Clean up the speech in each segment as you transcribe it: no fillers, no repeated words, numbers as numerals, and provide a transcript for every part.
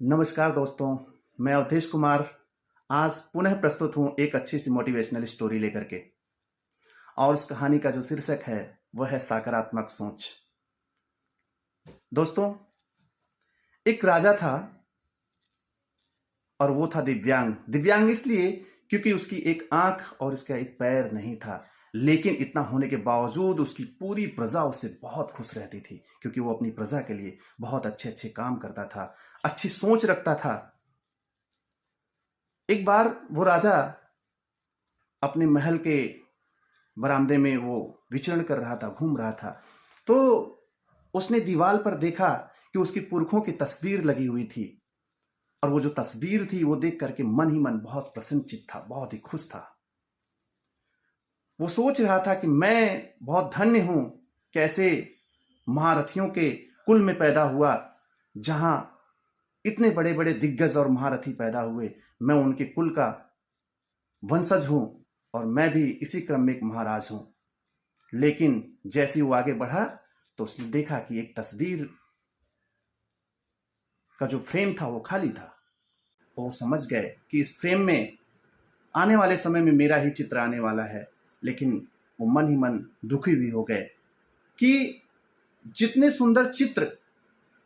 नमस्कार दोस्तों, मैं अवधेश कुमार आज पुनः प्रस्तुत हूँ एक अच्छी सी मोटिवेशनल स्टोरी लेकर के। और उस कहानी का जो शीर्षक है वह है सकारात्मक सोच। दोस्तों, एक राजा था और वो था दिव्यांग। दिव्यांग इसलिए क्योंकि उसकी एक आंख और उसका एक पैर नहीं था, लेकिन इतना होने के बावजूद उसकी पूरी प्रजा उससे बहुत खुश रहती थी, क्योंकि वो अपनी प्रजा के लिए बहुत अच्छे अच्छे काम करता था, अच्छी सोच रखता था। एक बार वो राजा अपने महल के बरामदे में वो विचरण कर रहा था, घूम रहा था। तो उसने दीवार पर देखा कि उसके पुरखों की तस्वीर लगी हुई थी, और वो जो तस्वीर थी वो देख करके मन ही मन बहुत प्रसन्नचित्त था, बहुत ही खुश था। वो सोच रहा था कि मैं बहुत धन्य हूं, कैसे महारथियों के कुल में पैदा हुआ, जहां इतने बड़े बड़े दिग्गज और महारथी पैदा हुए। मैं उनके कुल का वंशज हूं और मैं भी इसी क्रम में एक महाराज हूं। लेकिन जैसे ही वो आगे बढ़ा तो उसने देखा कि एक तस्वीर का जो फ्रेम था वो खाली था। वो समझ गए कि इस फ्रेम में आने वाले समय में मेरा ही चित्र आने वाला है। लेकिन वो मन ही मन दुखी भी हो गए कि जितने सुंदर चित्र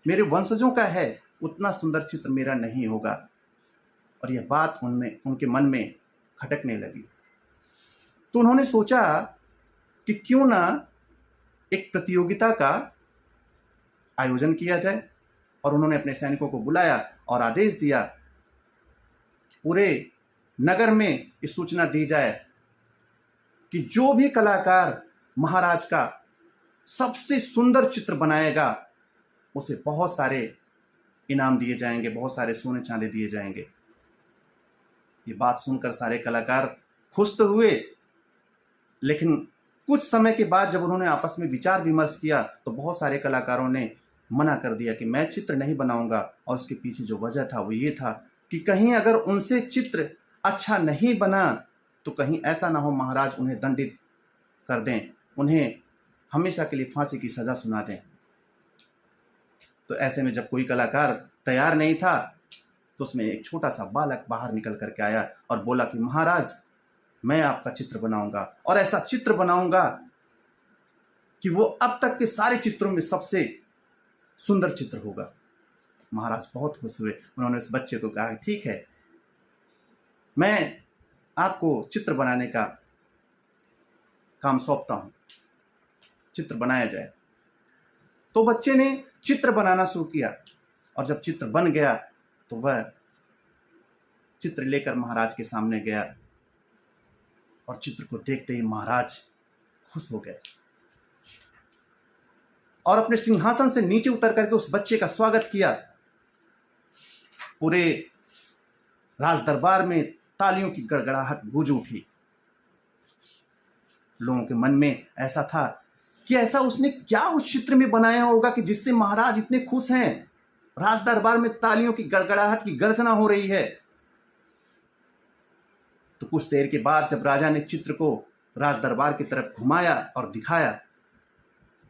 मेरे वंशजों का है उतना सुंदर चित्र मेरा नहीं होगा। और यह बात उनके मन में खटकने लगी। तो उन्होंने सोचा कि क्यों ना एक प्रतियोगिता का आयोजन किया जाए। और उन्होंने अपने सैनिकों को बुलाया और आदेश दिया कि पूरे नगर में ये सूचना दी जाए कि जो भी कलाकार महाराज का सबसे सुंदर चित्र बनाएगा उसे बहुत सारे इनाम दिए जाएंगे, बहुत सारे सोने चांदी दिए जाएंगे। ये बात सुनकर सारे कलाकार खुश तो हुए, लेकिन कुछ समय के बाद जब उन्होंने आपस में विचार विमर्श किया तो बहुत सारे कलाकारों ने मना कर दिया कि मैं चित्र नहीं बनाऊंगा। और उसके पीछे जो वजह था वो ये था कि कहीं अगर उनसे चित्र अच्छा नहीं बना तो कहीं ऐसा ना हो महाराज उन्हें दंडित कर दें, उन्हें हमेशा के लिए फांसी की सजा सुना दें। तो ऐसे में जब कोई कलाकार तैयार नहीं था तो उसमें एक छोटा सा बालक बाहर निकल करके आया और बोला कि महाराज, मैं आपका चित्र बनाऊंगा और ऐसा चित्र बनाऊंगा कि वो अब तक के सारे चित्रों में सबसे सुंदर चित्र होगा। महाराज बहुत खुश हुए। उन्होंने उस बच्चे को कहा, ठीक है, मैं आपको चित्र बनाने का काम सौंपता हूं, चित्र बनाया जाए। तो बच्चे ने चित्र बनाना शुरू किया और जब चित्र बन गया तो वह चित्र लेकर महाराज के सामने गया और चित्र को देखते ही महाराज खुश हो गए और अपने सिंहासन से नीचे उतर करके उस बच्चे का स्वागत किया। पूरे राज दरबार में तालियों की गड़गड़ाहट गूंज उठी। लोगों के मन में ऐसा था कि ऐसा उसने क्या उस चित्र में बनाया होगा कि जिससे महाराज इतने खुश हैं। राज दरबार में तालियों की गड़गड़ाहट की गर्जना हो रही है। तो कुछ देर के बाद जब राजा ने चित्र को राज दरबार की तरफ घुमाया और दिखाया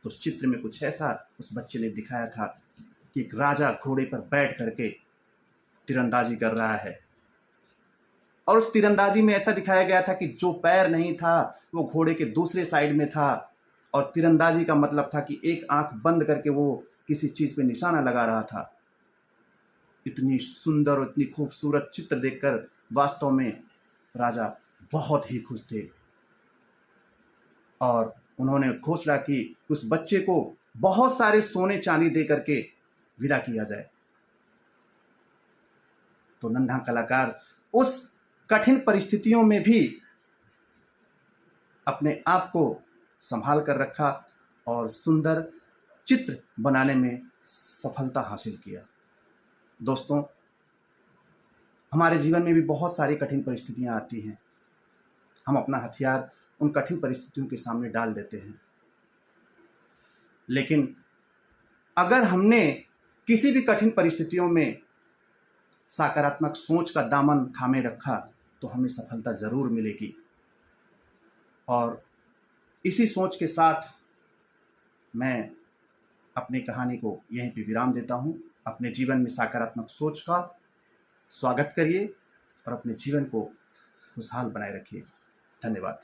तो उस चित्र में कुछ ऐसा उस बच्चे ने दिखाया था कि एक राजा घोड़े पर बैठ करके तीरंदाजी कर रहा है। और उस तीरंदाजी में ऐसा दिखाया गया था कि जो पैर नहीं था वो घोड़े के दूसरे साइड में था। और तीरंदाजी का मतलब था कि एक आंख बंद करके वो किसी चीज पे निशाना लगा रहा था। इतनी सुंदर और इतनी खूबसूरत चित्र देखकर वास्तव में राजा बहुत ही खुश थे और उन्होंने घोषणा की कि उस बच्चे को बहुत सारे सोने चांदी दे करके विदा किया जाए। तो नन्हा कलाकार उस कठिन परिस्थितियों में भी अपने आप को संभाल कर रखा और सुंदर चित्र बनाने में सफलता हासिल किया। दोस्तों, हमारे जीवन में भी बहुत सारी कठिन परिस्थितियां आती हैं। हम अपना हथियार उन कठिन परिस्थितियों के सामने डाल देते हैं, लेकिन अगर हमने किसी भी कठिन परिस्थितियों में सकारात्मक सोच का दामन थामे रखा तो हमें सफलता जरूर मिलेगी। और इसी सोच के साथ मैं अपनी कहानी को यहीं पे विराम देता हूं। अपने जीवन में सकारात्मक सोच का स्वागत करिए और अपने जीवन को खुशहाल बनाए रखिए। धन्यवाद।